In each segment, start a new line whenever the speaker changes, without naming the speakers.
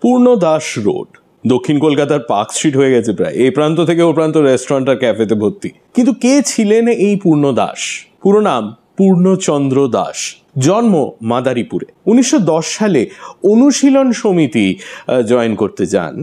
Purnadas road, দক্ষিণ কলকাতার park street হয়ে গেছে প্রায়, এই প্রান্ত থেকে ও প্রান্ত রেস্টুরেন্ট আর ক্যাফেতে ভর্তি। কিন্তু কে ছিলেন এই পূর্ণদাস? পুরো নাম পূর্ণচন্দ্র দাস, জন্ম মাদারীপুরে। 1910 সালে অনুশীলন সমিতি জয়েন করতে যান,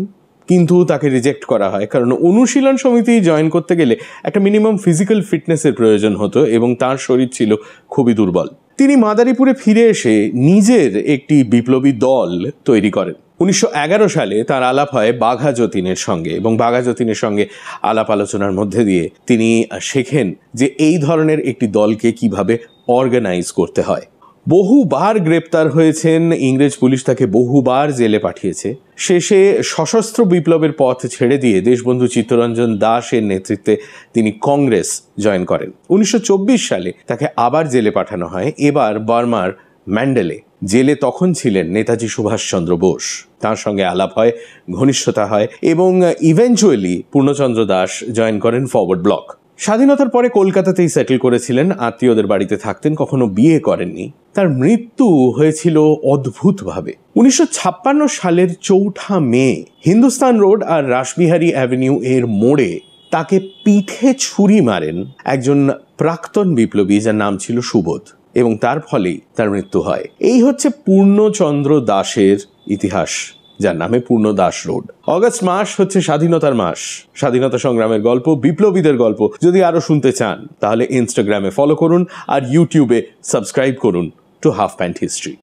কিন্তু তাকে রিজেক্ট করা হয়, কারণ অনুশীলন সমিতি জয়েন করতে গেলে একটা মিনিমাম ফিজিক্যাল ফিটনেসের প্রয়োজন হতো এবং তার শরীর ছিল খুবই দুর্বল। তিনি মাদারীপুরে ফিরে এসে নিজের একটি বিপ্লবী দল তৈরি করেন। 1911 সালে তার আলাপ হয় বাঘা যতীনের সঙ্গে, এবং বাঘা যতীনের সঙ্গে আলাপ আলোচনার মধ্যে দিয়ে তিনি শেখেন যে এই ধরনের একটি দলকে কিভাবে অর্গানাইজ করতে হয়। বহুবার গ্রেপ্তার হয়েছেন, ইংরেজ পুলিশ তাকে বহুবার জেলে পাঠিয়েছে। শেষে সশস্ত্র বিপ্লবের পথ ছেড়ে দিয়ে দেশবন্ধু চিত্তরঞ্জন দাসের নেতৃত্বে তিনি কংগ্রেস জয়েন করেন। 1924 সালে তাকে আবার জেলে পাঠানো হয়, এবার বার্মার ম্যান্ডেলে। জেলে তখন ছিলেন নেতাজি সুভাষচন্দ্র বোস। তার সঙ্গে আলাপ হয়, ঘনিষ্ঠতা হয়, এবং ইভেঞ্চুয়ালি পূর্ণচন্দ্র দাস জয়েন করেন ফরওয়ার্ড ব্লক। স্বাধীনতার পরে কলকাতাতেই সেটেল করেছিলেন, আত্মীয়দের বাড়িতে থাকতেন, কখনো বিয়ে করেননি। তার মৃত্যু হয়েছিল অদ্ভুতভাবে। 1956 সালের 4 মে হিন্দুস্তান রোড আর রাসবিহারী অ্যাভিনিউ এর মোড়ে তাকে পিঠে ছুরি মারেন একজন প্রাক্তন বিপ্লবী যার নাম ছিল সুবোধ, এবং তার ফলেই তার মৃত্যু হয়। এই হচ্ছে পূর্ণচন্দ্র দাসের ইতিহাস, যার নামে পূর্ণদাস রোড। অগস্ট মাস হচ্ছে স্বাধীনতার মাস, স্বাধীনতা সংগ্রামের গল্প, বিপ্লবীদের গল্প যদি আরো শুনতে চান তাহলে ইনস্টাগ্রামে ফলো করুন আর ইউটিউবে সাবস্ক্রাইব করুন টু হাফ প্যান্ট হিস্ট্রি।